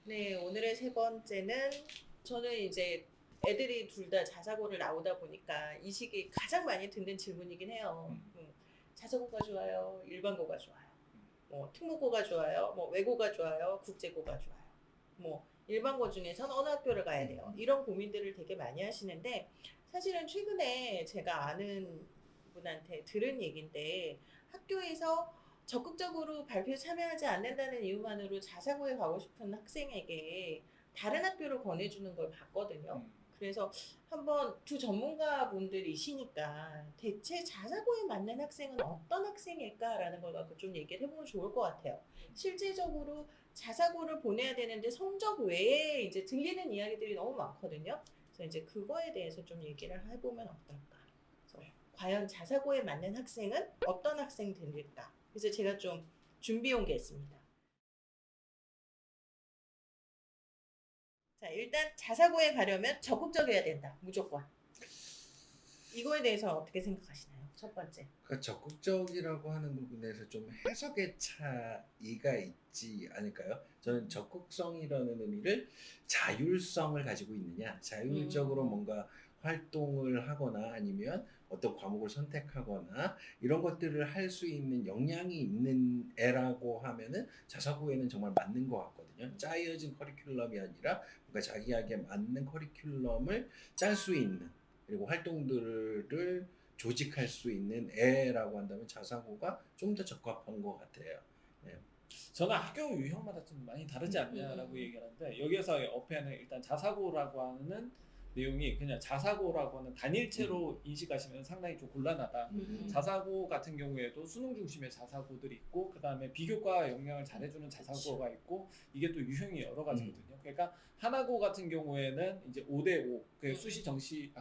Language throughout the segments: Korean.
네, 오늘의 세 번째는 저는 이제 애들이 둘 다 자사고를 나오다 보니까 이 시기 가장 많이 듣는 질문이긴 해요. 자사고가 좋아요? 일반고가 좋아요? 뭐 특목고가 좋아요? 뭐 외고가 좋아요? 국제고가 좋아요? 뭐 일반고 중에선 어느 학교를 가야 돼요? 이런 고민들을 되게 많이 하시는데 사실은 최근에 제가 아는 분한테 들은 얘기인데 학교에서 적극적으로 발표에 참여하지 않는다는 이유만으로 자사고에 가고 싶은 학생에게 다른 학교를 권해주는 걸 봤거든요. 그래서 한번 두 전문가분들이시니까 대체 자사고에 맞는 학생은 어떤 학생일까라는 걸 갖고 좀 얘기를 해보면 좋을 것 같아요. 실질적으로 자사고를 보내야 되는데 성적 외에 이제 들리는 이야기들이 너무 많거든요. 그래서 이제 그거에 대해서 좀 얘기를 해보면 어떨까. 그래서 과연 자사고에 맞는 학생은 어떤 학생들일까? 그래서 제가 좀 준비해 온 게 있습니다. 자, 일단 자사고에 가려면 적극적이어야 된다. 무조건. 이거에 대해서 어떻게 생각하시나요? 첫 번째. 그 적극적이라고 하는 부분에서 좀 해석의 차이가 있지 않을까요? 저는 적극성이라는 의미를 자율성을 가지고 있느냐, 자율적으로 뭔가 활동을 하거나 아니면 어떤 과목을 선택하거나 이런 것들을 할 수 있는 역량이 있는 애라고 하면은 자사고에는 정말 맞는 것 같거든요. 짜여진 커리큘럼이 아니라 뭔가 자기에게 맞는 커리큘럼을 짤 수 있는 그리고 활동들을 조직할 수 있는 애라고 한다면 자사고가 좀 더 적합한 것 같아요. 네. 저는 학교 유형마다 좀 많이 다르지 않냐라고 얘기하는데 여기에서 옆에는 일단 자사고라고 하는 내용이 그냥 자사고라고 하는 단일체로 인식하시면 상당히 좀 곤란하다. 자사고 같은 경우에도 수능 중심의 자사고들이 있고 그 다음에 비교과 역량을 잘해주는 자사고가 있고 이게 또 유형이 여러 가지거든요. 그러니까 하나고 같은 경우에는 이제 5대5 그 수시 정시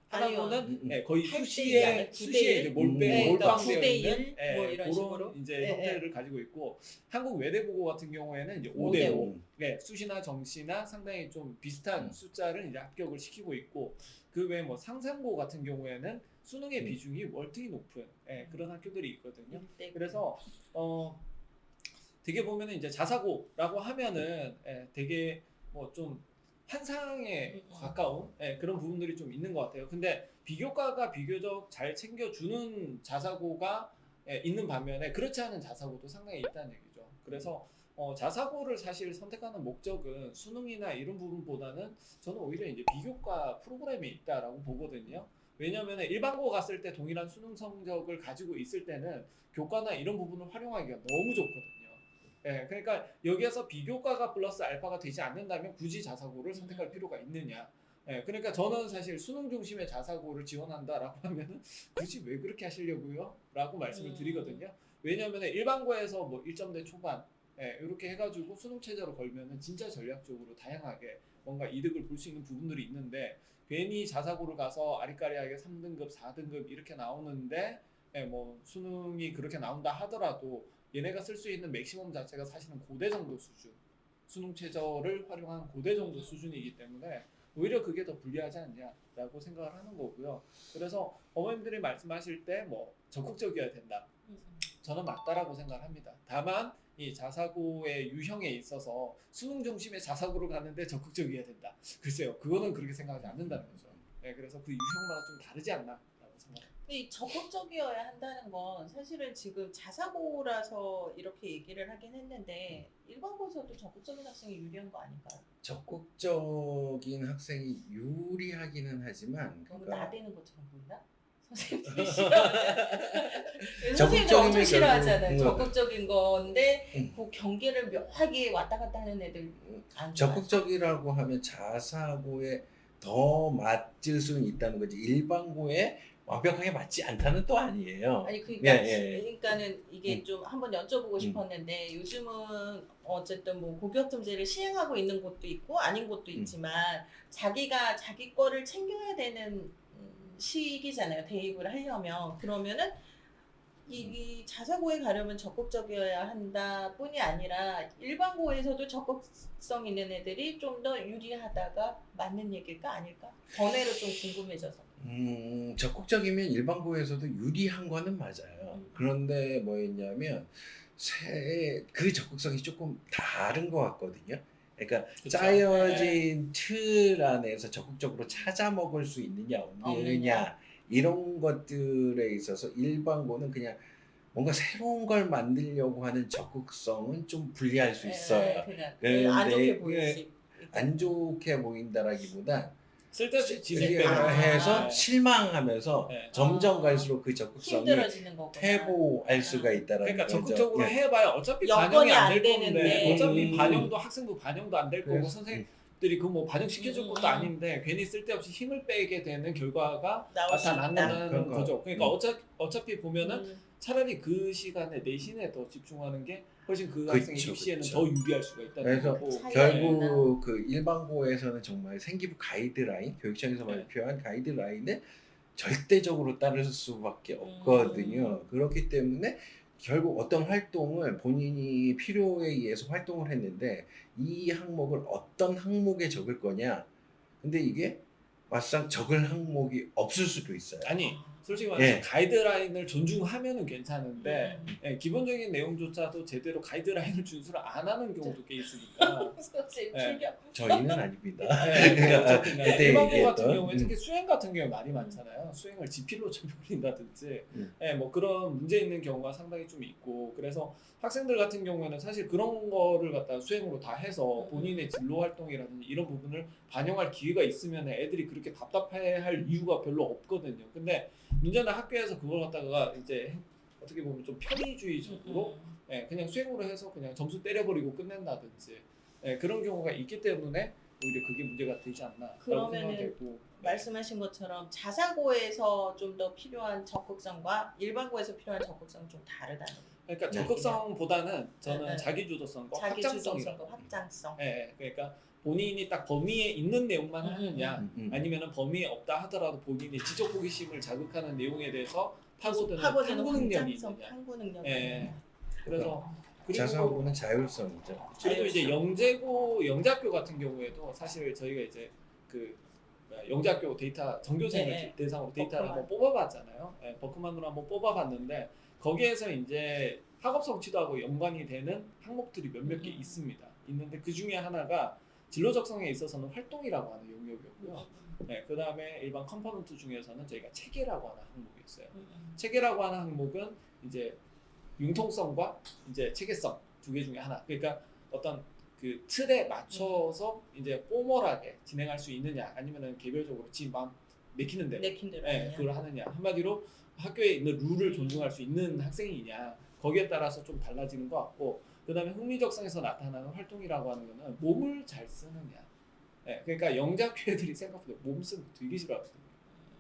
하나고는 네, 거의 8대 2 수시에 아니야? 9대 수시에 이제 1? 몰빵되어 9대 있는 1? 뭐 이런 그런 식으로? 이제 형태를 가지고 있고 한국 외대국어 같은 경우에는 이제 5대 5대5 네, 수시나 정시나 상당히 좀 비슷한 숫자를 이제 합격을 시키고 있고 그 외에 뭐 상상고 같은 경우에는 수능의 비중이 월등히 높은 그런 학교들이 있거든요. 그래서 되게 보면은 이제 자사고라고 하면은 되게 뭐 좀 환상에 가까운 그런 부분들이 좀 있는 것 같아요. 근데 비교과가 비교적 잘 챙겨주는 자사고가 있는 반면에 그렇지 않은 자사고도 상당히 있다는 얘기죠. 그래서 자사고를 사실 선택하는 목적은 수능이나 이런 부분보다는 저는 오히려 이제 비교과 프로그램에 있다라고 보거든요. 왜냐하면 일반고 갔을 때 동일한 수능 성적을 가지고 있을 때는 교과나 이런 부분을 활용하기가 너무 좋거든요. 그러니까 여기에서 비교과가 플러스 알파가 되지 않는다면 굳이 자사고를 선택할 필요가 있느냐. 그러니까 저는 사실 수능 중심의 자사고를 지원한다라고 하면은 굳이 왜 그렇게 하시려고요? 라고 말씀을 드리거든요. 왜냐하면 일반고에서 뭐 1점대 초반 이렇게 해가지고 수능 최저로 걸면은 진짜 전략적으로 다양하게 뭔가 이득을 볼 수 있는 부분들이 있는데 괜히 자사고를 가서 아리까리하게 3등급, 4등급 이렇게 나오는데 뭐 수능이 그렇게 나온다 하더라도 얘네가 쓸 수 있는 맥시멈 자체가 사실은 고대 정도 수준 수능 최저를 활용한 고대 정도 수준이기 때문에 오히려 그게 더 불리하지 않냐라고 생각을 하는 거고요. 그래서 어머님들이 말씀하실 때 뭐 적극적이어야 된다. 저는 맞다라고 생각합니다. 다만 이 자사고의 유형에 있어서 수능 중심의 자사고를 가는데 적극적이어야 된다. 글쎄요, 그거는 그렇게 생각하지 않는다는 거죠. 그래서 그 유형마다 좀 다르지 않나라고 생각합니다. 이 적극적이어야 한다는 건 사실은 지금 자사고라서 이렇게 얘기를 하긴 했는데 일반고에서도 적극적인 학생이 유리한 거 아닐까요? 적극적인 학생이 유리하기는 하지만 너무 그러니까 나대는 것처럼 보이나? 선생님들이 싫어하는 선생님들 엄청 적극적이면 싫어하잖아요. 결국 적극적인 건데 그 경계를 묘하게 왔다 갔다 하는 애들 안 좋아하죠. 적극적이라고 하면 자사고에 더 맞을 수는 있다는 거지 일반고에 완벽하게 맞지 않다는 또 아니에요. 아니 그러니까 예. 그러니까는 이게 좀 한번 여쭤보고 싶었는데 요즘은 어쨌든 뭐 고교학점제를 시행하고 있는 곳도 있고 아닌 곳도 있지만 자기가 자기 거를 챙겨야 되는 시기잖아요. 대입을 하려면 그러면은 이 자사고에 가려면 적극적이어야 한다 뿐이 아니라 일반고에서도 적극성 있는 애들이 좀 더 유리하다가 맞는 얘기일까 아닐까? 번외로 좀 궁금해져서. 적극적이면 일반고에서도 유리한 거는 맞아요. 그런데 뭐였냐면 그 적극성이 조금 다른 것 같거든요. 그러니까 그쵸. 짜여진 틀 안에서 적극적으로 찾아 먹을 수 있느냐 없느냐 없느냐. 이런 것들에 있어서 일반고는 그냥 뭔가 새로운 걸 만들려고 하는 적극성은 좀 불리할 수 있어요. 그냥 근데 안 좋게 그게 보일 수 안 좋게 보인다라기보다 쓸데없이 진입 아. 해서 네. 실망하면서 네. 점점 갈수록 그 적극성이 힘들어지는 거구나. 퇴보할 수가 있다라는 그러니까 거죠. 적극적으로 예. 해봐야 어차피 여건이 반영이 안 안 될 건데 되는데. 어차피 반영도 학생부 반영도 안 될 거고 그래서, 선생님들이 그 뭐 반영시켜줄 것도 아닌데 괜히 쓸데없이 힘을 빼게 되는 결과가 나올 수 있다. 나타난다는 그런 거. 거죠. 그러니까 어차피 보면은 음. 차라리 그 시간에 내신에 더 집중하는 게 훨씬 그 그쵸, 학생의 입시에는 그쵸. 더 유리할 수가 있다는 그래서 거고. 차이가 결국 그 일반고에서는 정말 생기부 가이드라인, 교육청에서 네. 발표한 가이드라인을 절대적으로 따를 수밖에 없거든요. 그렇기 때문에 결국 어떤 활동을 본인이 필요에 의해서 활동을 했는데 이 항목을 어떤 항목에 적을 거냐. 근데 이게 막상 적을 항목이 없을 수도 있어요. 아니 솔직히 말해서 예. 가이드라인을 존중하면은 괜찮은데 음. 예, 기본적인 내용조차도 제대로 가이드라인을 준수를 안 하는 경우도 꽤 있으니까. 선생님 네. 출격. 저희는 아닙니다. 네, 어쨌든 간에 그때 일반고 같은 얘기했던, 경우에 특히 수행 같은 경우에 말이 많잖아요. 수행을 지필로 쳐버린다든지 예, 뭐 그런 문제 있는 경우가 상당히 좀 있고 그래서 학생들 같은 경우에는 사실 그런 거를 갖다가 수행으로 다 해서 본인의 진로 활동이라든지 이런 부분을 반영할 기회가 있으면 애들이 그렇게 답답해할 이유가 별로 없거든요. 근데 문제는 학교에서 그걸 갖다가 이제 어떻게 보면 좀 편의주의적으로 예, 그냥 수행으로 해서 그냥 점수 때려버리고 끝낸다든지 예, 그런 경우가 있기 때문에 오히려 그게 문제가 되지 않나 그러면은 생각되고 말씀하신 것처럼 자사고에서 좀 더 필요한 적극성과 일반고에서 필요한 적극성은 좀 다르다는 거예요. 그러니까 네. 적극성보다는 저는 네. 자기주도성과 자기 확장성이라고 주도성과 확장성. 예, 예, 그러니까 본인이 딱 범위에 있는 내용만 하느냐 아니면은 범위에 없다 하더라도 본인의 지적 호기심을 자극하는 내용에 대해서 파고드는 탐구 능력이 확장성, 있느냐 탐구 능력이 예. 있느냐. 그래서 그리고 자사고는 자율성이죠. 그리고 이제 영재고 영재학교 같은 경우에도 사실 저희가 이제 그 영재학교 데이터 전교생을 네. 대상으로 데이터를 버크만. 한번 뽑아봤잖아요. 예, 버크만으로 한번 뽑아봤는데 거기에서 이제 학업 성취도하고 연관이 되는 항목들이 몇몇 개 있습니다. 있는데 그 중에 하나가 진로 적성에 있어서는 활동이라고 하는 영역이었고요. 네, 그 다음에 일반 컴포넌트 중에서는 저희가 체계라고 하는 항목이 있어요. 체계라고 하는 항목은 이제 융통성과 이제 체계성 두 개 중에 하나. 그러니까 어떤 그 틀에 맞춰서 이제 포멀하게 진행할 수 있느냐, 아니면은 개별적으로 지 마음 내키는 대로, 내킨 대로. 예, 그걸 하느냐. 한마디로 학교에 있는 룰을 존중할 수 있는 학생이냐, 거기에 따라서 좀 달라지는 것 같고, 그 다음에 흥미적성에서 나타나는 활동이라고 하는 거는 몸을 잘 쓰느냐. 예, 그러니까 영재학교 애들이 생각보다 몸 쓰는 거 되게 싫어하거든요.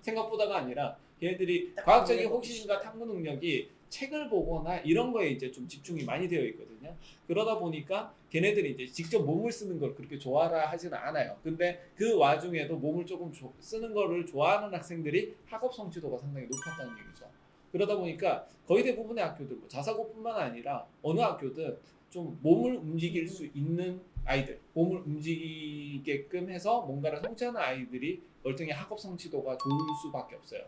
생각보다가 아니라 걔네들이 딱 과학적인 보내고 호기심과 탐구 능력이 책을 보거나 이런 거에 이제 좀 집중이 많이 되어 있거든요. 그러다 보니까 걔네들이 이제 직접 몸을 쓰는 걸 그렇게 좋아라 하지는 않아요. 근데 그 와중에도 몸을 조금 쓰는 거를 좋아하는 학생들이 학업 성취도가 상당히 높았다는 얘기죠. 그러다 보니까 거의 대부분의 학교들, 뭐 자사고뿐만 아니라 어느 학교든 좀 몸을 움직일 수 있는 아이들, 몸을 움직이게끔 해서 뭔가를 성취하는 아이들이 월등히 학업 성취도가 좋을 수밖에 없어요.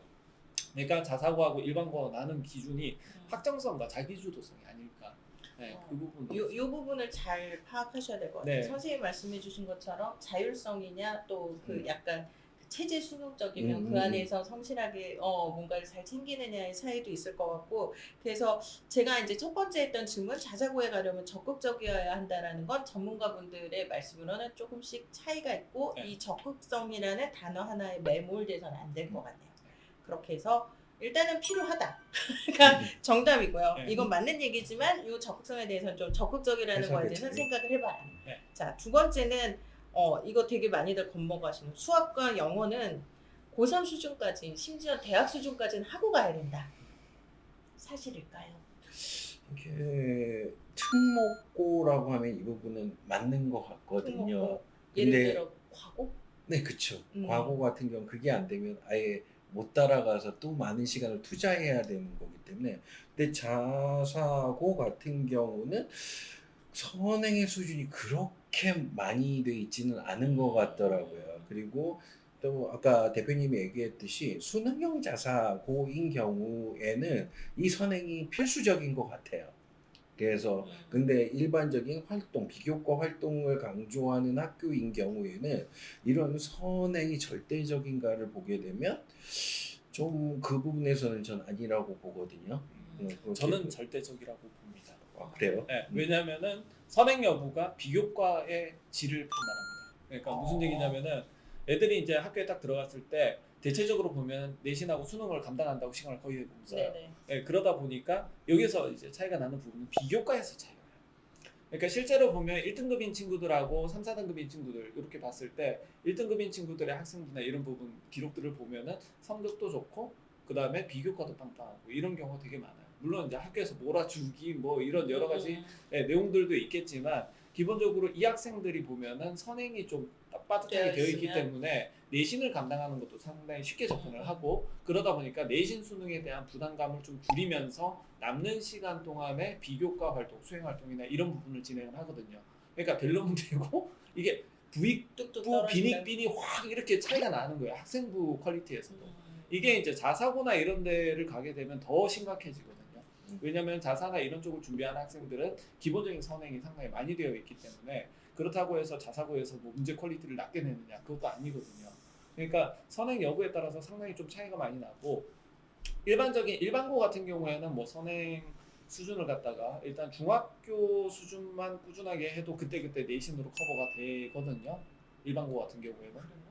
그러니까 자사고하고 일반고가 나는 기준이 확장성과 자기주도성이 아닐까. 네, 그 부분. 요 부분을 잘 파악하셔야 될 것 같아요. 네. 선생님 말씀해주신 것처럼 자율성이냐 또 그 약간 체제 수능적이면 음, 그 안에서 성실하게 뭔가를 잘 챙기느냐의 차이도 있을 것 같고, 그래서 제가 이제 첫 번째 했던 질문, 자사고에 가려면 적극적이어야 한다라는 건 전문가분들의 말씀으로는 조금씩 차이가 있고 네. 이 적극성이라는 단어 하나에 매몰돼서는 안 될 것 같네요. 그렇게 해서 일단은 필요하다. 그러니까 정답이고요. 네. 이건 맞는 얘기지만 이 적극성에 대해서는 좀 적극적이라는 거에 대해서는 해석의 생각을 해봐야. 네. 자, 두 번째는 이거 되게 많이들 겁먹어하시는 수학과 영어는 고3 수준까지, 심지어 대학 수준까지는 하고 가야 된다. 사실일까요? 이게 특목고라고 하면 이 부분은 맞는 것 같거든요. 특목고. 예를 근데 들어 과거? 네, 그쵸. 음. 과거 같은 경우 그게 안 되면 아예 못 따라가서 또 많은 시간을 투자해야 되는 거기 때문에. 근데 자사고 같은 경우는 선행의 수준이 그렇게 많이 돼 있지는 않은 것 같더라고요. 그리고 또 아까 대표님이 얘기했듯이 수능형 자사고인 경우에는 이 선행이 필수적인 것 같아요. 그래서 근데 일반적인 활동, 비교과 활동을 강조하는 학교인 경우에는 이런 선행이 절대적인가를 보게 되면 좀 그 부분에서는 전 아니라고 보거든요. 그렇게 저는 절대적이라고 봅니다. 그래요? 네, 왜냐하면은 선행 여부가 비교과의 질을 판단합니다. 그러니까 무슨 얘기냐면은 애들이 이제 학교에 딱 들어갔을 때 대체적으로 보면 내신하고 수능을 감당한다고 시간을 거의 대부분 써요. 네네. 네, 그러다 보니까 여기서 이제 차이가 나는 부분은 비교과에서 차이가 나요. 그러니까 실제로 보면 1등급인 친구들하고 3, 4등급인 친구들 이렇게 봤을 때 1등급인 친구들의 학생부나 이런 부분 기록들을 보면은 성적도 좋고 그 다음에 비교과도 빵빵하고 이런 경우가 되게 많아요. 물론 이제 학교에서 몰아주기 뭐 이런 여러 가지 내용들도 있겠지만 기본적으로 이 학생들이 보면은 선행이 좀 빠듯하게 되어 있기 때문에 내신을 감당하는 것도 상당히 쉽게 접근을 하고 그러다 보니까 내신 수능에 대한 부담감을 좀 줄이면서 남는 시간 동안에 비교과 활동, 수행 활동이나 이런 부분을 진행을 하거든요. 그러니까 벨로면 되고 이게 뚝뚝 부익부 떨어진다. 빈익빈이 확 이렇게 차이가 나는 거예요. 학생부 퀄리티에서도. 이게 이제 자사고나 이런 데를 가게 되면 더 심각해지거든요. 왜냐하면 자사나 이런 쪽을 준비하는 학생들은 기본적인 선행이 상당히 많이 되어 있기 때문에 그렇다고 해서 자사고에서 뭐 문제 퀄리티를 낮게 내느냐 그것도 아니거든요. 그러니까 선행 여부에 따라서 상당히 좀 차이가 많이 나고 일반적인 일반고 같은 경우에는 뭐 선행 수준을 갖다가 일단 중학교 수준만 꾸준하게 해도 그때그때 내신으로 커버가 되거든요. 일반고 같은 경우에는.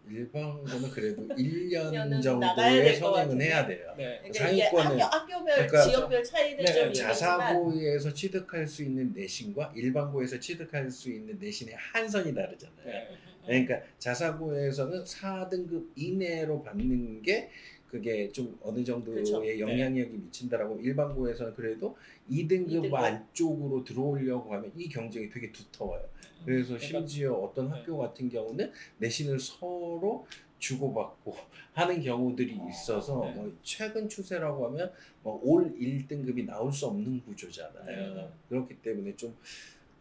일반고는 그래도 1년 년은 나가야 정도의 될것 선행은 같은데. 해야 돼요. 네. 그러니까 이게 상위권은 학교별, 그러니까 지역별 차이는 좀 있겠지만 자사고에서 취득할 수 있는 내신과 일반고에서 취득할 수 있는 내신의 한선이 다르잖아요. 네. 그러니까 자사고에서는 4등급 이내로 받는 게 그게 좀 어느 정도의 그쵸. 영향력이 미친다라고 일반고에서는 그래도 2등급 2등급. 안쪽으로 들어오려고 하면 이 경쟁이 되게 두터워요. 그래서 그러니까- 심지어 어떤 학교 같은 경우는 내신을 서로 주고받고 하는 경우들이 있어서 네. 뭐 최근 추세라고 하면 올 1등급이 나올 수 없는 구조잖아요. 그렇기 때문에 좀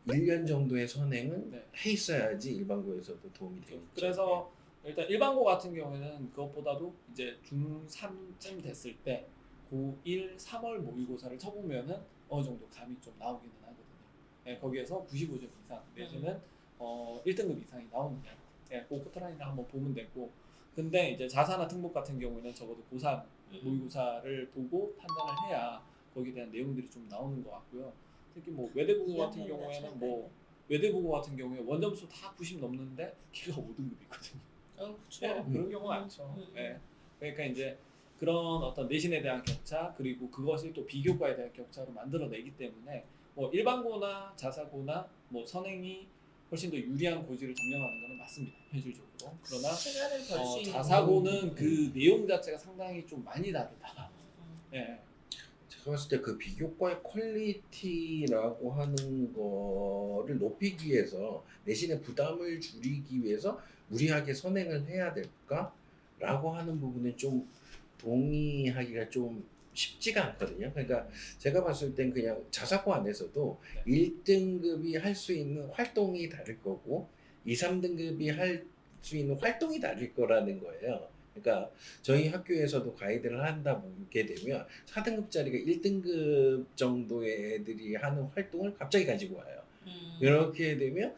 1년 정도의 선행은 네. 해 있어야지 일반고에서도 도움이 되겠죠. 그래서 일단 일반고 같은 경우에는 그것보다도 이제 중3쯤 됐을 때 고1 3월 모의고사를 쳐보면은 어느 정도 감이 좀 나오기는 하거든요. 네, 거기에서 95점 이상 내지는 1등급 이상이 나오느냐, 네, 그 커트라인을 한번 보면 되고. 근데 이제 자사나 특목 같은 경우에는 적어도 고3 모의고사를 보고 판단을 해야 거기에 대한 내용들이 좀 나오는 것 같고요. 특히 뭐 외대부고 같은 경우에는 뭐 외대부고 같은 경우에 원점수 다 90 넘는데 걔가 5등급이거든요. 그렇죠. 네, 그런 경우가 많죠. 네. 그러니까 이제 그런 어떤 내신에 대한 격차 그리고 그것을 또 비교과에 대한 격차로 만들어내기 때문에 뭐 일반고나 자사고나 뭐 선행이 훨씬 더 유리한 고지를 점령하는 것은 맞습니다. 현실적으로. 그러나 시간을 벌 수 있는 자사고는 그 내용 자체가 상당히 좀 많이 다르다. 네. 제가 봤을 때 그 비교과의 퀄리티라고 하는 거를 높이기 위해서 내신의 부담을 줄이기 위해서 무리하게 선행을 해야 될까라고 하는 부분은 좀 동의하기가 좀 쉽지가 않거든요. 그러니까 제가 봤을 땐 그냥 자사고 안에서도 1등급이 할 수 있는 활동이 다를 거고 2, 3등급이 할 수 있는 활동이 다를 거라는 거예요. 그러니까 저희 학교에서도 가이드를 한다 보게 되면 4등급짜리가 1등급 정도의 애들이 하는 활동을 갑자기 가지고 와요. 이렇게 되면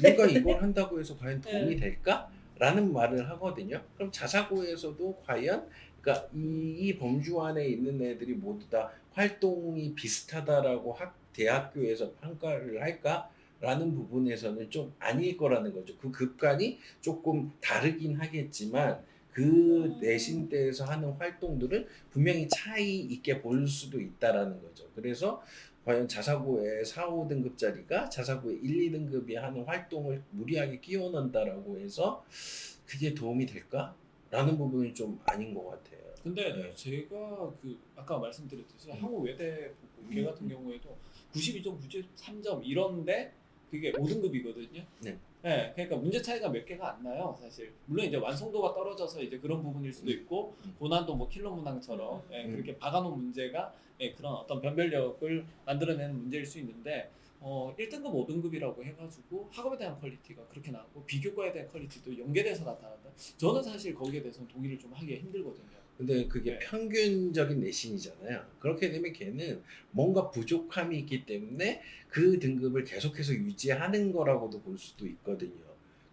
누가 이걸 한다고 해서 과연 도움이 될까? 라는 말을 하거든요. 그럼 자사고에서도 과연 그러니까 이 범주 안에 있는 애들이 모두 다 활동이 비슷하다라고 대학교에서 평가를 할까? 라는 부분에서는 좀 아닐 거라는 거죠. 그 급간이 조금 다르긴 하겠지만 그 내신대에서 하는 활동들은 분명히 차이 있게 볼 수도 있다라는 거죠. 그래서 과연 자사고의 4, 5등급짜리가 자사고의 1, 2등급이 하는 활동을 무리하게 끼워 넣는다라고 해서 그게 도움이 될까? 라는 부분이 좀 아닌 것 같아요. 근데 제가 그 아까 말씀드렸듯이 한국 외대 걔 같은 경우에도 92점, 93점 이런데 그게 5등급이거든요. 네. 네, 그러니까 문제 차이가 몇 개가 안 나요, 사실. 물론 이제 완성도가 떨어져서 이제 그런 부분일 수도 있고 고난도 뭐 킬러 문항처럼 그렇게 박아놓은 문제가 그런 어떤 변별력을 만들어내는 문제일 수 있는데 1등급, 5등급이라고 해가지고 학업에 대한 퀄리티가 그렇게 나오고 비교과에 대한 퀄리티도 연계돼서 나타난다. 저는 사실 거기에 대해서는 동의를 좀 하기가 힘들거든요. 근데 그게 네. 평균적인 내신이잖아요. 그렇게 되면 걔는 뭔가 부족함이 있기 때문에 그 등급을 계속해서 유지하는 거라고도 볼 수도 있거든요.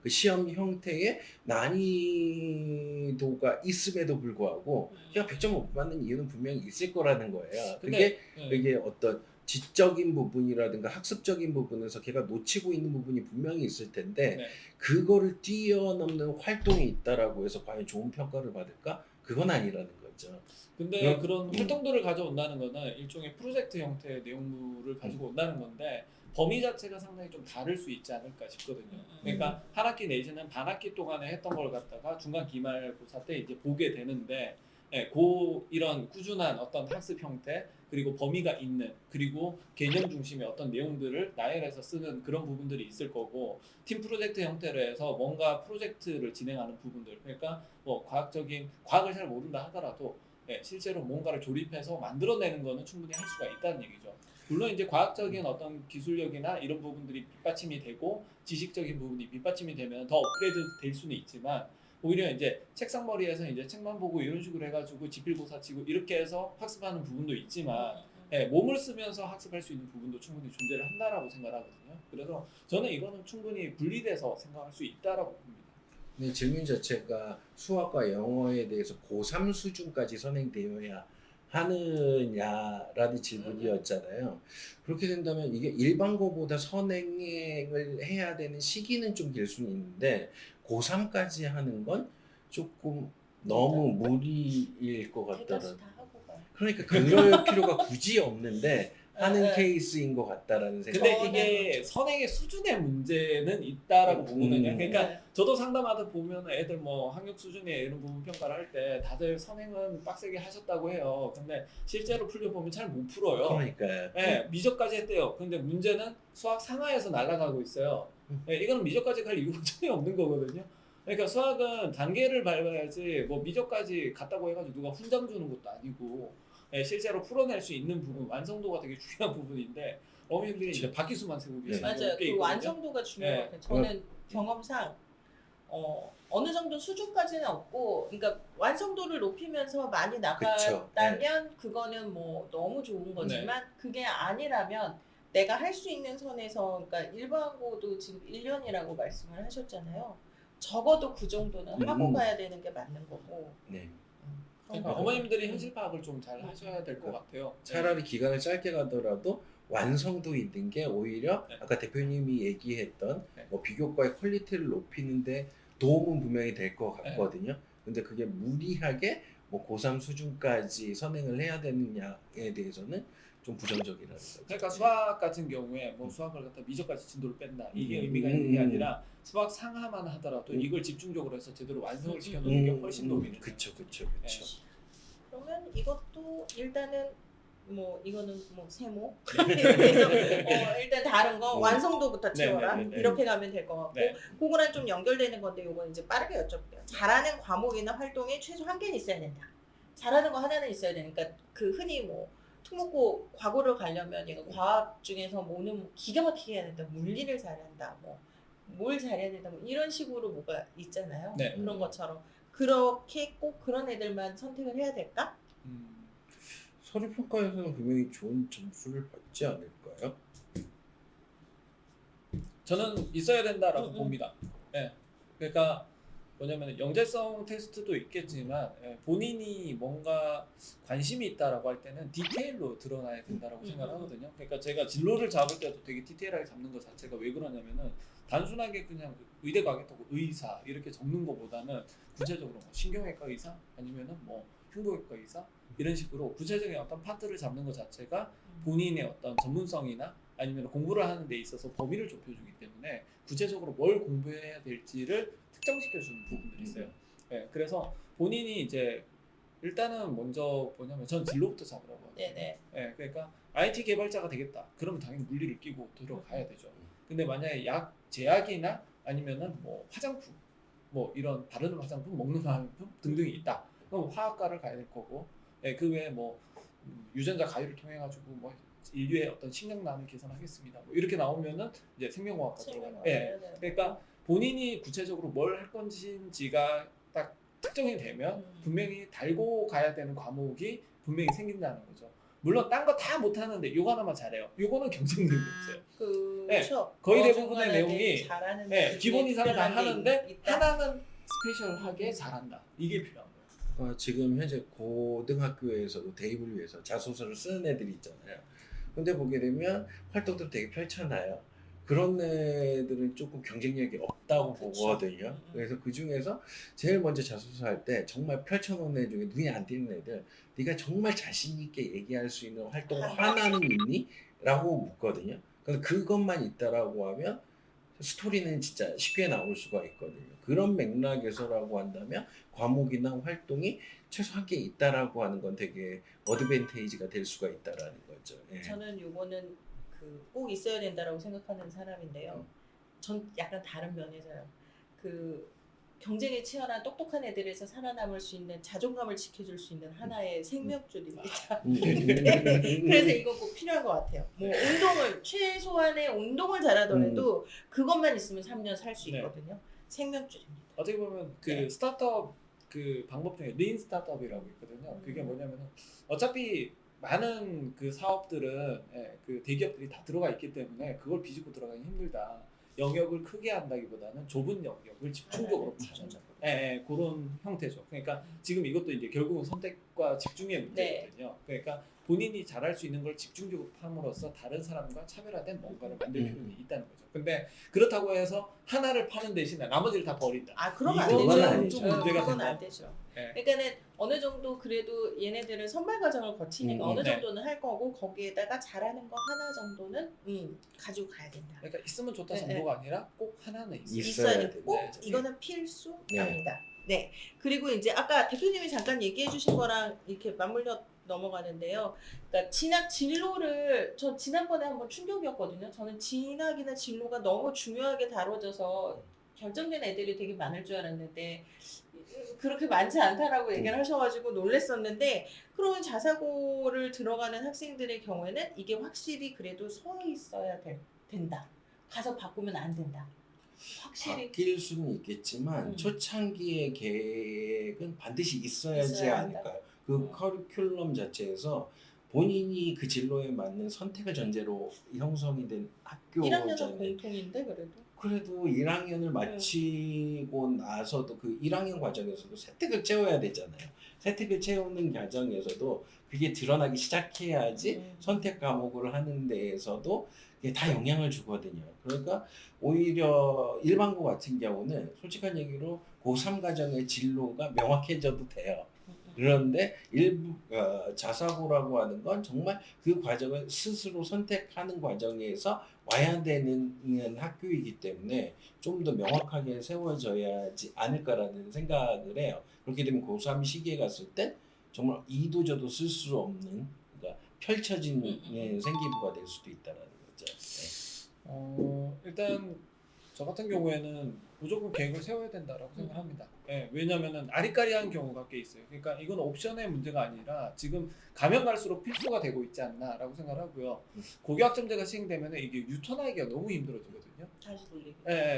그 시험 형태의 난이도가 있음에도 불구하고 걔가 100점 못 받는 이유는 분명히 있을 거라는 거예요. 근데 그게 어떤 지적인 부분이라든가 학습적인 부분에서 걔가 놓치고 있는 부분이 분명히 있을 텐데 네. 그거를 뛰어넘는 활동이 있다라고 해서 과연 좋은 평가를 받을까? 그건 아니라는 거죠. 근데 그럼- 그런 활동들을 가져온다는 거는 일종의 프로젝트 형태의 내용물을 가지고 온다는 건데 범위 자체가 상당히 좀 다를 수 있지 않을까 싶거든요. 그러니까 한 학기 내지는 반 학기 동안에 했던 걸 갖다가 중간 기말고사 때 이제 보게 되는데 이런 꾸준한 어떤 학습 형태 그리고 범위가 있는 그리고 개념 중심의 어떤 내용들을 나열해서 쓰는 그런 부분들이 있을 거고 팀 프로젝트 형태로 해서 뭔가 프로젝트를 진행하는 부분들 그러니까 뭐 과학을 잘 모른다 하더라도 실제로 뭔가를 조립해서 만들어내는 거는 충분히 할 수가 있다는 얘기죠. 물론 이제 과학적인 어떤 기술력이나 이런 부분들이 밑받침이 되고 지식적인 부분이 밑받침이 되면 더 업그레이드 될 수는 있지만 오히려 이제 책상머리에서 이제 책만 보고 이런 식으로 해가지고 지필고사 치고 이렇게 해서 학습하는 부분도 있지만 몸을 쓰면서 학습할 수 있는 부분도 충분히 존재를 한다라고 생각하거든요. 그래서 저는 이거는 충분히 분리돼서 생각할 수 있다라고 봅니다. 근데 질문 자체가 수학과 영어에 대해서 고3 수준까지 선행되어야 하느냐라는 질문이었잖아요. 그렇게 된다면 이게 일반고보다 선행을 해야 되는 시기는 좀 길 수는 있는데 고3까지 하는 건 조금 너무 무리일 것 대다수 같다는. 다 하고 가요. 그러니까 그럴 필요가 굳이 없는데 하는 네. 케이스인 것 같다라는 생각이. 근데 저는 이게 그렇죠. 선행의 수준의 문제는 있다라고 보거든요. 그러니까 네. 저도 상담하다 보면 애들 뭐 학력 수준에 이런 부분 평가를 할 때 다들 선행은 빡세게 하셨다고 해요. 근데 실제로 풀려보면 잘 못 풀어요. 그러니까 네, 미적까지 했대요. 근데 문제는 수학 상하에서 날아가고 있어요. 네, 이거는 미적까지 갈 이유가 전혀 없는 거거든요. 그러니까 수학은 단계를 밟아야지 뭐 미적까지 갔다고 해가지고 누가 훈장 주는 것도 아니고 실제로 풀어낼 수 있는 부분 완성도가 되게 중요한 부분인데 어머님들이 이제 바퀴수만 세고 계시는 맞아요. 경우가 꽤 그 있거든요. 완성도가 중요한 것 같아요. 저는 경험상 어느 정도 수준까지는 없고, 그러니까 완성도를 높이면서 많이 나갔다면 그거는 뭐 너무 좋은 거지만 그게 아니라면 내가 할 수 있는 선에서, 그러니까 일반고도 지금 1년이라고 말씀을 하셨잖아요. 적어도 그 정도는 하고 가야 되는 게 맞는 거고. 네. 그러니까 어머님들이 현실 파악을 좀 잘 하셔야 될 것 같아요. 차라리 기간을 짧게 가더라도 완성도 있는 게 오히려 네. 아까 대표님이 얘기했던 네. 뭐 비교과의 퀄리티를 높이는데 도움은 분명히 될 것 같거든요. 근데 그게 무리하게 뭐 고3 수준까지 선행을 해야 되느냐에 대해서는 좀 부정적이라는 거죠. 그러니까 수학 같은 경우에 뭐 수학을 갖다 미적까지 진도를 뺀다 이게 의미가 있는 게 아니라 수학 상하만 하더라도 이걸 집중적으로 해서 제대로 완성을 시켜놓는 게 훨씬 도움이 돼요. 그쵸. 그러면 이것도 일단은 뭐 이거는 뭐 세모 그래서 일단 다른 거 완성도부터 채워라 이렇게 가면 될 것 같고 그거랑 좀 연결되는 건데 요건 이제 빠르게 여쭤볼게요. 잘하는 과목이나 활동에 최소 한 개는 있어야 된다. 잘하는 거 하나는 있어야 되니까 그 흔히 뭐 특목고 과고를 가려면 얘가 과학 중에서 뭐는 기가 막히게 해야 된다. 물리를 잘한다. 뭐 뭘 잘해야 된다. 뭐 이런 식으로 뭐가 있잖아요. 네. 그런 것처럼 그렇게 꼭 그런 애들만 선택을 해야 될까? 서류평가에서는 분명히 좋은 점수를 받지 않을까요? 저는 있어야 된다라고 봅니다. 그러니까 뭐냐면 영재성 테스트도 있겠지만 본인이 뭔가 관심이 있다라고 할 때는 디테일로 드러나야 된다라고 생각하거든요. 그러니까 제가 진로를 잡을 때도 되게 디테일하게 잡는 것 자체가 왜 그러냐면은 단순하게 그냥 의대 가겠다고 의사 이렇게 적는 것보다는 구체적으로 뭐 신경외과 의사 아니면은 뭐 흉부외과 의사 이런 식으로 구체적인 어떤 파트를 잡는 것 자체가 본인의 어떤 전문성이나 아니면 공부를 하는 데 있어서 범위를 좁혀주기 때문에 구체적으로 뭘 공부해야 될지를 특정시켜주는 부분들이 있어요. 그래서 본인이 이제 일단은 먼저 뭐냐면 전 진로부터 잡으라고 하거든요. 그러니까 IT 개발자가 되겠다. 그러면 당연히 물리를 끼고 들어가야 되죠. 근데 만약에 제약이나 아니면은 뭐 화장품, 뭐 이런 바르는 화장품, 먹는 화장품 등등이 있다. 그럼 화학과를 가야 될 거고, 그 외에 뭐 유전자 가위를 통해 가지고 뭐 인류의 어떤 식량난을 개선하겠습니다. 뭐 이렇게 나오면은 이제 생명과학과 들어가요. 그러니까 본인이 구체적으로 뭘 할 건지가 딱 특정이 되면 음. 분명히 달고 가야 되는 과목이 분명히 생긴다는 거죠. 물론 딴 거 다 못하는데 요거 하나만 잘해요. 요거는 경쟁력이 없어요. 그렇죠. 거의 뭐 대부분의 중간에 내용이 잘하는 기본 이상 다 특별한 게 하는데 있다. 하나는 스페셜하게 잘한다. 이게 필요한 거예요. 지금 현재 고등학교에서도 대입을 위해서 자소서를 쓰는 애들이 있잖아요. 근데 보게 되면 활동도 되게 펼쳐놔요. 그런 애들은 조금 경쟁력이 없다고 그쵸. 보거든요. 그래서 그 중에서 제일 먼저 자소서 할 때 정말 펼쳐놓은 애 중에 눈이 안 띄는 애들, 네가 정말 자신 있게 얘기할 수 있는 활동 하나는 있니? 라고 묻거든요. 그래서 그것만 있다라고 하면 스토리는 진짜 쉽게 나올 수가 있거든요. 그런 맥락에서라고 한다면 과목이나 활동이 최소 한 개 있다라고 하는 건 되게 어드밴테이지가 될 수가 있다라는 거죠. 예. 저는 요거는 꼭 있어야 된다라고 생각하는 사람인데요. 전 약간 다른 면에서요. 경쟁에 치열한 똑똑한 애들에서 살아남을 수 있는 자존감을 지켜줄 수 있는 하나의 생명줄입니다. 그래서 이거 꼭 필요한 것 같아요. 뭐 최소한의 운동을 잘하더라도 그것만 있으면 3년 살 수 네. 있거든요. 생명줄입니다. 어떻게 보면 그 네. 스타트업 그 방법 중에 린 스타트업이라고 있거든요. 그게 뭐냐면은 어차피 많은 그 사업들은 그 대기업들이 다 들어가 있기 때문에 그걸 비집고 들어가기 힘들다. 영역을 크게 한다기보다는 좁은 영역을 집중적으로 파는 그런 형태죠. 그러니까 지금 이것도 이제 결국은 선택과 집중의 문제거든요. 그러니까 본인이 잘할 수 있는 걸 집중적으로 팜으로써 다른 사람과 차별화된 뭔가를 만들 필요는 있다는 거죠. 근데 그렇다고 해서 하나를 파는 대신에 나머지를 다 버린다. 그러면 안 이건 되죠. 아니죠. 좀 문제가 그건 된다. 안 되죠. 네. 그러니까는 어느 정도 그래도 얘네들은 선발 과정을 거치니까 어느 네. 정도는 할 거고 거기에다가 잘하는 거 하나 정도는 가지고 가야 된다. 그러니까 있으면 좋다 네, 정도가 아니라 꼭 하나는 있어야 있어야 있어야 돼. 꼭 네. 이거는 필수입니다. 네. 네. 그리고 이제 아까 대표님이 잠깐 얘기해 주신 거랑 이렇게 맞물려 넘어가는데요. 그러니까 진학 진로를 저 지난번에 한번 충격이었거든요. 저는 진학이나 진로가 너무 중요하게 다뤄져서 결정된 애들이 되게 많을 줄 알았는데 그렇게 많지 않다라고 얘기를 하셔가지고 놀랬었는데 그러면 자사고를 들어가는 학생들의 경우에는 이게 확실히 그래도 서 있어야 된다. 가서 바꾸면 안 된다. 확실히 바뀔 수는 있겠지만 초창기의 계획은 반드시 있어야지 있어야 한다. 않을까요? 그 커리큘럼 자체에서 본인이 그 진로에 맞는 선택을 전제로 형성이 된 1학년은 학교잖아요. 공통인데 그래도 1학년을 마치고 나서도 그 1학년 과정에서도 세특을 채워야 되잖아요. 세특을 채우는 과정에서도 그게 드러나기 시작해야지 선택 과목을 하는 데에서도 이게 다 영향을 주거든요. 그러니까 오히려 일반고 같은 경우는 솔직한 얘기로 고3 과정의 진로가 명확해져도 돼요. 그런데 자사고라고 하는 건 정말 그 과정을 스스로 선택하는 과정에서 와야 되는 학교이기 때문에 좀 더 명확하게 세워져야지 않을까라는 생각을 해요. 그렇게 되면 고3 시기에 갔을 때 정말 이도 저도 쓸 수 없는 그러니까 펼쳐진 생기부가 될 수도 있다라는 거죠. 네. 일단 저 같은 경우에는 무조건 계획을 세워야 된다라고 생각합니다. 왜냐면은 아리까리한 경우가 꽤 있어요. 그러니까 이건 옵션의 문제가 아니라 지금 가면 갈수록 필수가 되고 있지 않나라고 생각하고요. 고교학점제가 시행되면 이게 유턴하기가 너무 힘들어지거든요. 다시 돌리기.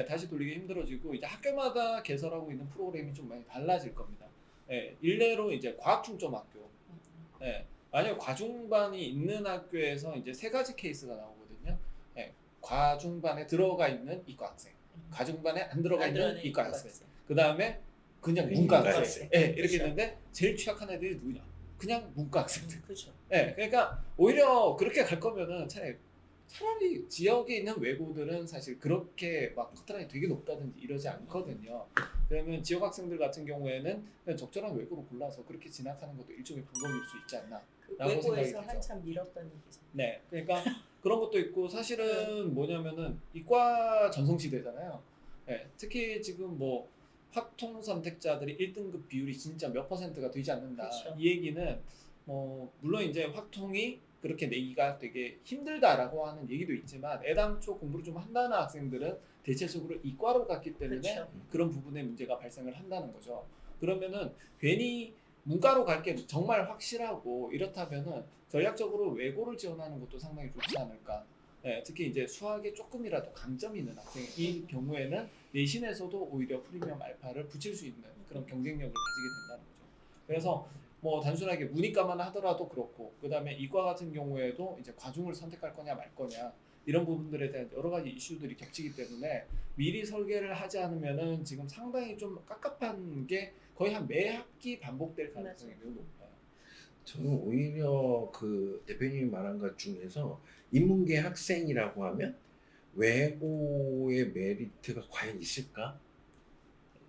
다시 돌리기 힘들어지고 이제 학교마다 개설하고 있는 프로그램이 좀 많이 달라질 겁니다. 일례로 이제 과학중점학교. 만약 과중반이 있는 학교에서 이제 세 가지 케이스가 나오거든요. 과중반에 들어가 있는 이과 학생, 과중반에 안 들어가 있는 이과 학생, 그 다음에 그냥 문과 학생. 이렇게 있는데 제일 취약한 애들이 누구냐? 그냥 문과 학생들. 그렇죠. 그러니까 오히려 그렇게 갈 거면은 차라리 지역에 있는 외고들은 사실 그렇게 막 커트라인이 되게 높다든지 이러지 않거든요. 그러면 지역 학생들 같은 경우에는 그냥 적절한 외고로 골라서 그렇게 진학하는 것도 일종의 방법일 수 있지 않나. 외고에서 한참 밀었던 얘기죠. 그러니까 그런 것도 있고 사실은 뭐냐면은 이과 전성시대잖아요. 특히 지금 뭐 확통 선택자들이 1등급 비율이 진짜 몇 %가 되지 않는다. 그쵸. 이 얘기는 물론 이제 확통이 그렇게 내기가 되게 힘들다라고 하는 얘기도 있지만 애당초 공부를 좀 한다는 학생들은 대체적으로 이과로 갔기 때문에 그쵸. 그런 부분에 문제가 발생을 한다는 거죠. 그러면은 괜히 문과로 갈 게 정말 확실하고 이렇다면은 전략적으로 외고를 지원하는 것도 상당히 좋지 않을까. 특히 이제 수학에 조금이라도 강점이 있는 학생의 경우에는 내신에서도 오히려 프리미엄 알파를 붙일 수 있는 그런 경쟁력을 가지게 된다는 거죠. 그래서 뭐 단순하게 문이과만 하더라도 그렇고, 그 다음에 이과 같은 경우에도 이제 과중을 선택할 거냐 말 거냐 이런 부분들에 대한 여러 가지 이슈들이 겹치기 때문에 미리 설계를 하지 않으면은 지금 상당히 좀 깝깝한 게 거의 한 매 학기 반복될 가능성이 매우 높아요. 저는 오히려 그 대표님이 말한 것 중에서 인문계 학생이라고 하면 외고의 메리트가 과연 있을까?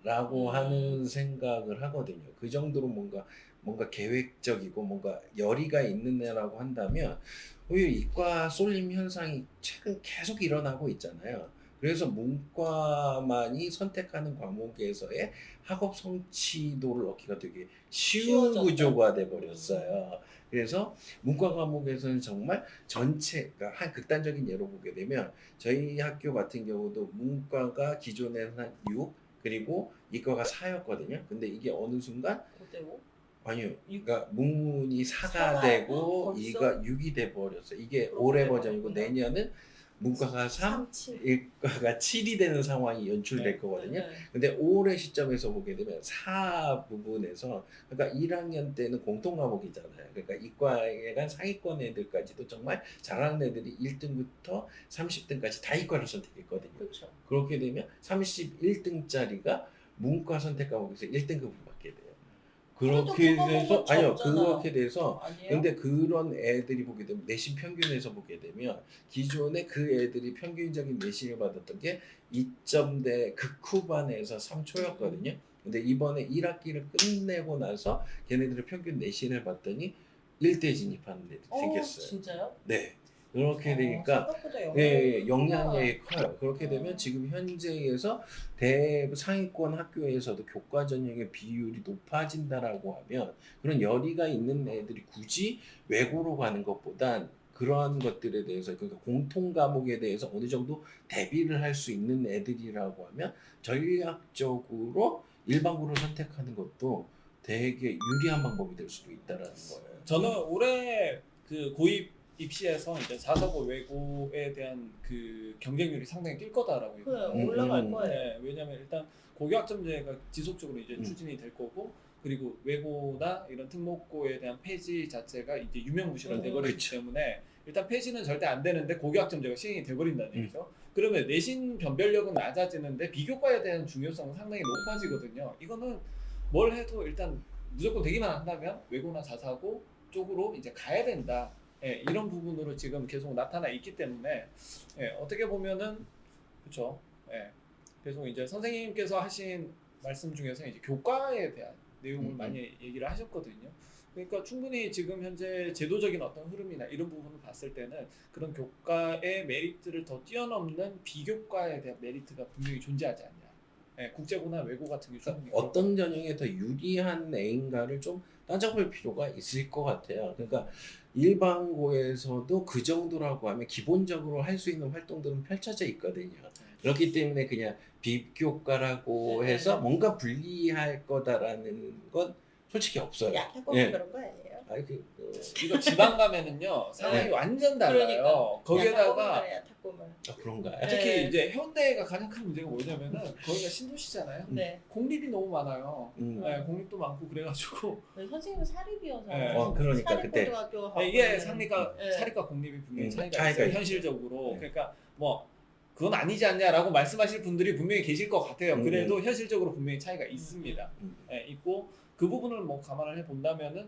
라고 하는 생각을 하거든요. 그 정도로 뭔가 계획적이고 뭔가 열의가 있는 애라고 한다면 오히려 이과 쏠림 현상이 최근 계속 일어나고 있잖아요. 그래서 문과만이 선택하는 과목에서의 학업 성취도를 얻기가 되게 쉬운 쉬워졌다. 구조가 돼 버렸어요. 그래서 문과 과목에서는 정말 전체, 그러니까 한 극단적인 예로 보게 되면 저희 학교 같은 경우도 문과가 기존에는 한 6, 그리고 이과가 4였거든요. 근데 이게 어느 순간 5대5? 아니요. 그러니까 문이 4가 사가? 되고 벌써? 이가 6이 돼 버렸어요. 이게 그렇게 올해 돼버렸구나. 버전이고 내년은 문과가 3, 7. 이과가 7이 되는 상황이 연출될 네. 거거든요. 네. 근데 올해 시점에서 보게 되면 4 부분에서, 그러니까 1학년 때는 공통 과목이잖아요. 그러니까 이과에 상위권 애들까지도 정말 잘하는 애들이 1등부터 30등까지 다 이과를 선택했거든요. 그렇죠. 그렇게 되면 31등짜리가 문과 선택 과목에서 1등급을 받게 돼요. 그렇게 그래도 돼서 그거 아니요, 없잖아요. 그렇게 돼서 아니에요? 근데 그런 애들이 보게 되면 내신 평균에서 보게 되면 기존에 그 애들이 평균적인 내신을 받았던 게 2점대 극후반에서 3초였거든요. 근데 이번에 1학기를 끝내고 나서 걔네들의 평균 내신을 봤더니 1대 진입하는 애들이 생겼어요. 진짜요? 네. 그렇게 되니까 생각보다 예, 영향이 영향력이 커요. 그렇게 되면 지금 현재에서 상위권 학교에서도 교과 전형의 비율이 높아진다라고 하면 그런 열의가 있는 애들이 굳이 외고로 가는 것보단 그러한 것들에 대해서, 그러니까 공통 과목에 대해서 어느 정도 대비를 할 수 있는 애들이라고 하면 전략적으로 일반고를 선택하는 것도 되게 유리한 방법이 될 수도 있다라는 거예요. 저는 올해 그 고입 입시에서 이제 4사고 외고에 대한 그 경쟁률이 상당히 뛸 거다라고 그래 얘기해요. 올라갈 거예요. 네, 왜냐면 일단 고교학점제가 지속적으로 이제 추진이 될 거고, 그리고 외고나 이런 특목고에 대한 폐지 자체가 이제 유명무실화 돼버리기 그렇죠. 때문에 일단 폐지는 절대 안 되는데 고교학점제가 시행이 돼버린다는 얘기죠. 그러면 내신 변별력은 낮아지는데 비교과에 대한 중요성은 상당히 높아지거든요. 이거는 뭘 해도 일단 무조건 되기만 한다면 외고나 4사고 쪽으로 이제 가야 된다. 예, 이런 부분으로 지금 계속 나타나 있기 때문에 어떻게 보면은 그렇죠. 계속 이제 선생님께서 하신 말씀 중에서 이제 교과에 대한 내용을 많이 얘기를 하셨거든요. 그러니까 충분히 지금 현재 제도적인 어떤 흐름이나 이런 부분을 봤을 때는 그런 교과의 메리트를 더 뛰어넘는 비교과에 대한 메리트가 분명히 존재하지 않냐. 국제고나 외고 같은 게 충분히 어떤 전형에 더 유리한 애인가를 좀 따져볼 필요가 있을 것 같아요. 그러니까 일반고에서도 그 정도라고 하면 기본적으로 할 수 있는 활동들은 펼쳐져 있거든요. 그렇기 때문에 그냥 비교과라고 해서 뭔가 불리할 거다라는 건 솔직히 없어요. 약학고문 예. 그런 거 아니에요? 아니 이거 지방 가면은요 상황이 완전 달라요. 그러니까. 거기에다가 약학고문. 그런가요? 네. 특히 이제 현대가 가장 큰 문제가 뭐냐면은 거기가 신도시잖아요. 네. 공립이 너무 많아요. 음. 공립도 많고 그래가지고 선생님은 사립이어서. 그러니까 그때 사립고등학교 가고 이게 상리과 네. 사립과 공립이 분명히 차이가 차이가 있어요. 있죠. 현실적으로. 네. 그러니까 뭐 그건 아니지 않냐라고 말씀하실 분들이 분명히 계실 것 같아요. 그래도 현실적으로 분명히 차이가 있습니다. 있고 그 부분을 뭐 감안을 해 본다면은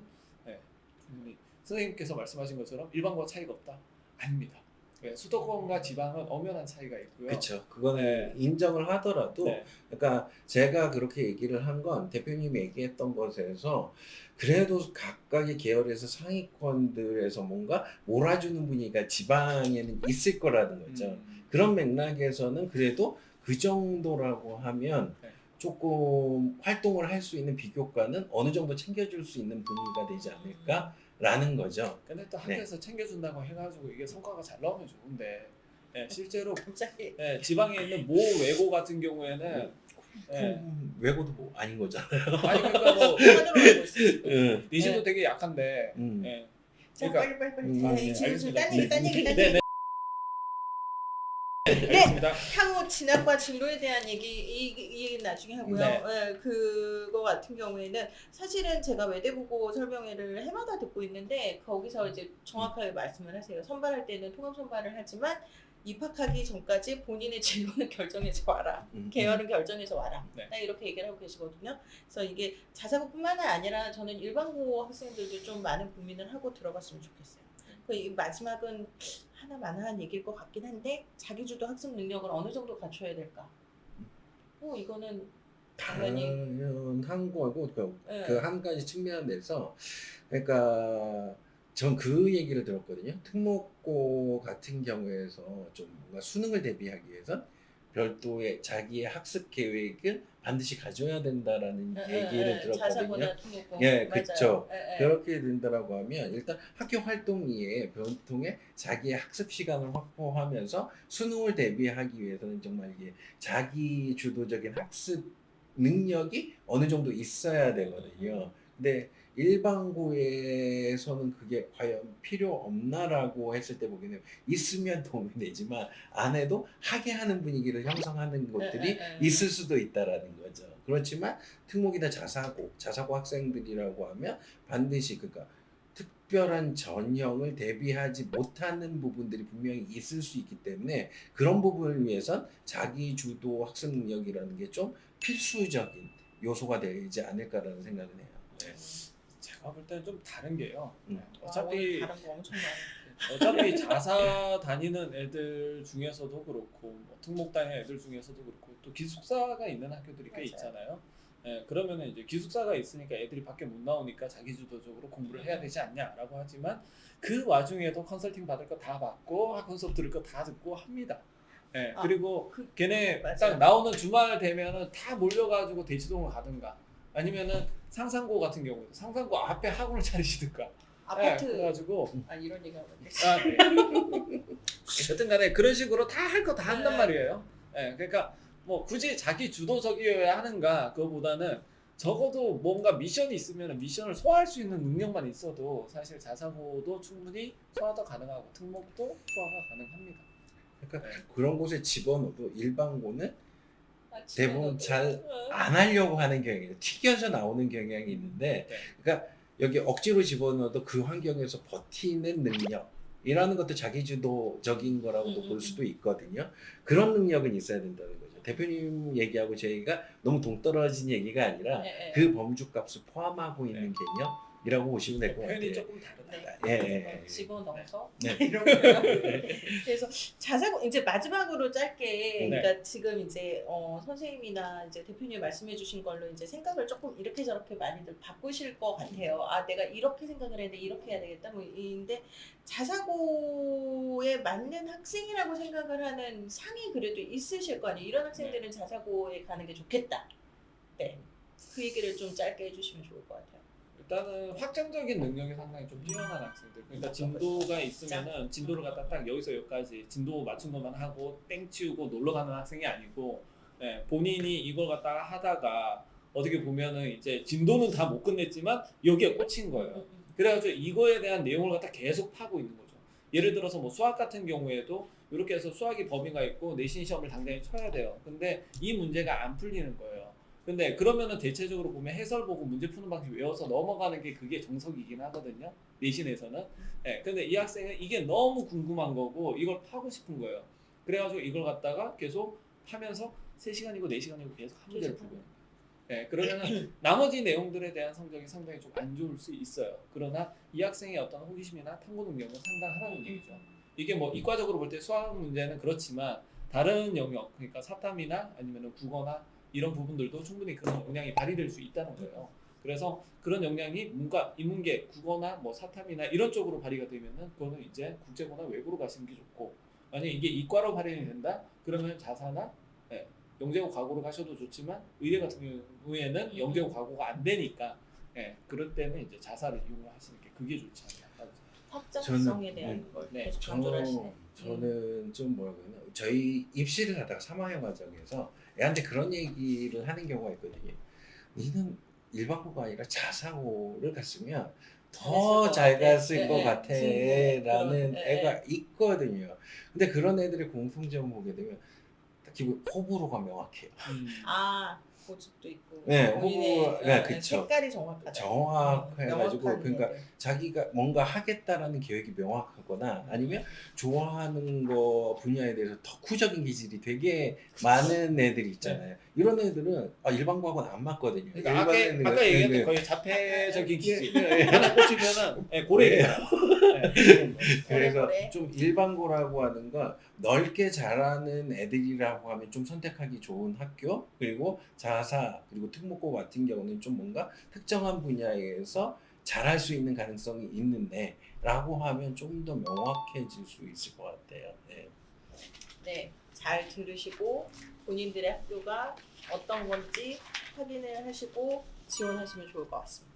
충분히 선생님께서 말씀하신 것처럼 일반고와 차이가 없다? 아닙니다. 수도권과 지방은 엄연한 차이가 있고요. 그렇죠. 그거는 네. 인정을 하더라도 네. 그러니까 제가 그렇게 얘기를 한 건 대표님이 얘기했던 것에서 그래도 각각의 계열에서 상위권들에서 뭔가 몰아주는 분위기가 지방에는 있을 거라는 거죠. 그런 맥락에서는 그래도 그 정도라고 하면 네. 조금 활동을 할 수 있는 비교과는 어느 정도 챙겨줄 수 있는 분위기가 되지 않을까라는 거죠. 근데 또 학교에서 챙겨준다고 해가지고 이게 성과가 잘 나오면 좋은데 실제로 갑자기 지방에 있는 모 외고 같은 경우에는 외고도 뭐 아닌 거잖아요. 아니 그러니까 뭐 하늘로 알고 있어요. 내신도 되게 약한데 자 그러니까 빨리 네, 지금 알겠습니다. 딴 얘기. 네, 네. 알겠습니다. 향후 진학과 진로에 대한 이 얘기는 나중에 하고요. 네. 그거 같은 경우에는 사실은 제가 외대부고 설명회를 해마다 듣고 있는데 거기서 이제 정확하게 말씀을 하세요. 선발할 때는 통합 선발을 하지만 입학하기 전까지 본인의 진로는 결정해서 와라. 계열은 결정해서 와라. 네. 딱 이렇게 얘기를 하고 계시거든요. 그래서 이게 자사고뿐만 아니라 저는 일반고 학생들도 좀 많은 고민을 하고 들어갔으면 좋겠어요. 이 마지막은 하나만한 얘기일 것 같긴 한데 자기주도 학습 능력을 어느 정도 갖춰야 될까? 이거는 당연히 당연한 거고 네. 그 한 가지 측면에서 그러니까 전 그 얘기를 들었거든요. 특목고 같은 경우에서 좀 뭔가 수능을 대비하기 위해서 별도의 자기의 학습 계획을 반드시 가져야 된다라는 얘기를 들었거든요. 자사고나 특목고. 예, 맞아요. 그쵸. 예. 그렇게 된다라고 하면 일단 학교 활동위에 보통의 자기의 학습 시간을 확보하면서 수능을 대비하기 위해서는 정말 이게 자기 주도적인 학습 능력이 어느 정도 있어야 되거든요. 근데 일반고에서는 그게 과연 필요 없나라고 했을 때 보기에는 있으면 도움이 되지만 안 해도 하게 하는 분위기를 형성하는 것들이 있을 수도 있다라는 거죠. 그렇지만 특목이나 자사고 학생들이라고 하면 반드시 그러니까 특별한 전형을 대비하지 못하는 부분들이 분명히 있을 수 있기 때문에 그런 부분을 위해선 자기 주도 학습 능력이라는 게 좀 필수적인 요소가 되지 않을까라는 생각을 해요. 네. 제가 볼 때는 좀 다른 게요. 어차피 다른 거 엄청 많아. 어차피 자사 다니는 애들 중에서도 그렇고 뭐 특목 다니는 애들 중에서도 그렇고 또 기숙사가 있는 학교들이 꽤 맞아요. 있잖아요. 그러면은 이제 기숙사가 있으니까 애들이 밖에 못 나오니까 자기주도적으로 공부를 해야 되지 않냐라고 하지만 그 와중에도 컨설팅 받을 거 다 받고 학원 수업 들을 거 다 듣고 합니다. 그리고 걔네 맞아요. 딱 나오는 주말 되면은 다 몰려가지고 대치동을 가든가 아니면은 상산고 같은 경우도 상산고 앞에 학원을 차리시든가 아파트 그래가지고 이런 얘기하면 안 돼. 네. 어쨌든 간에 그런 식으로 다 할 거 다 한단 네. 말이에요. 그러니까 뭐 굳이 자기 주도적이어야 하는가 그거보다는 적어도 뭔가 미션이 있으면 미션을 소화할 수 있는 능력만 있어도 사실 자사고도 충분히 소화도 가능하고 특목도 소화가 가능합니다. 그러니까 그런 곳에 집어넣어도 일반고는 대부분 잘 안 어. 하려고 하는 경향이에요. 튀겨서 나오는 경향이 있는데, 그러니까 여기 억지로 집어넣어도 그 환경에서 버티는 능력이라는 것도 자기주도적인 거라고도 볼 수도 있거든요. 그런 능력은 있어야 된다는 거죠. 대표님 얘기하고 저희가 너무 동떨어진 얘기가 아니라 그 범주값을 포함하고 있는 개념이라고 보시면 될 것 같아요. 표현이 조금 다르다. 집어넣어서 네. 이런 거요. 그래서 자사고 이제 마지막으로 짧게 네. 그러니까 지금 이제 선생님이나 이제 대표님 말씀해주신 걸로 이제 생각을 조금 이렇게 저렇게 많이들 바꾸실 것 같아요. 내가 이렇게 생각을 했는데 이렇게 해야 되겠다. 뭐 인데 자사고에 맞는 학생이라고 생각을 하는 상이 그래도 있으실 거 아니에요. 이런 학생들은 자사고에 가는 게 좋겠다. 네, 그 얘기를 좀 짧게 해주시면 좋을 것 같아요. 일단은 확장적인 능력이 상당히 좀 뛰어난 학생들. 그러니까 진도가 있으면은 진도를 갖다 딱 여기서 여기까지 진도 맞춘 것만 하고 땡 치우고 놀러 가는 학생이 아니고 본인이 이걸 갖다가 하다가 어떻게 보면은 이제 진도는 다 못 끝냈지만 여기에 꽂힌 거예요. 그래가지고 이거에 대한 내용을 갖다 계속 파고 있는 거죠. 예를 들어서 뭐 수학 같은 경우에도 이렇게 해서 수학이 범위가 있고 내신 시험을 당장에 쳐야 돼요. 근데 이 문제가 안 풀리는 거예요. 근데 그러면은 대체적으로 보면 해설 보고 문제 푸는 방식 외워서 넘어가는 게 그게 정석이긴 하거든요. 내신에서는. 근데 이 학생은 이게 너무 궁금한 거고 이걸 파고 싶은 거예요. 그래가지고 이걸 갖다가 계속 파면서 3시간이고 4시간이고 계속 한 문제를 풀고 있는 거예요. 그러면은 나머지 내용들에 대한 성적이 상당히 좀 안 좋을 수 있어요. 그러나 이 학생의 어떤 호기심이나 탐구 능력은 상당하다는 얘기죠. 이게 뭐 이과적으로 볼 때 수학 문제는 그렇지만 다른 영역, 그러니까 사탐이나 아니면 국어나 이런 부분들도 충분히 그런 역량이 발휘될 수 있다는 거예요. 그래서 그런 역량이 문과, 인문계, 국어나 뭐 사탐이나 이런 쪽으로 발휘가 되면은 그거는 이제 국제고나 외부로 가시는 게 좋고, 만약 이게 이과로 발휘가 된다, 그러면 자사나 영재고 과고로 가셔도 좋지만 의대 같은 경우에는 영재고 과고가 안 되니까 그럴 때는 이제 자사를 이용을 하시는 게 그게 좋지 않나. 확장성에 대한 걸 계속 강조를 하시네. 저는 좀 뭐라고 해야 되나, 저희 입시를 하다가 3학년 과정에서 애한테 그런 얘기를 하는 경우가 있거든요. 니는 일반고가 아니라 자사고를 갔으면 더 잘 갔을 것 네, 같아라는 그런, 애가 있거든요. 근데 그런 애들의 공통점 보게 되면 딱히 호불호가 명확해요. 아 고집도 있고 네, 본인의 호불호, 네, 그쵸. 색깔이 정확하다. 정확해가지고 명확한 그러니까 애들. 자기가 뭔가 하겠다라는 계획이 명확하거나 아니면 좋아하는 거 분야에 대해서 덕후적인 기질이 되게 많은 애들이 있잖아요. 이런 애들은 일반고하고는 안 맞거든요. 그러니까 아까 얘기했던 거의 자폐적인 기질. 네. 하나 꽂히면은 고래예요. 그래서 고래. 좀 일반고라고 하는 건 넓게 자라는 애들이라고 하면 좀 선택하기 좋은 학교, 그리고 자사 그리고 특목고 같은 경우는 좀 뭔가 특정한 분야에서 잘할 수 있는 가능성이 있는데 라고 하면 좀 더 명확해질 수 있을 것 같아요. 네. 네, 잘 들으시고 본인들의 학교가 어떤 건지 확인을 하시고 지원하시면 좋을 것 같습니다.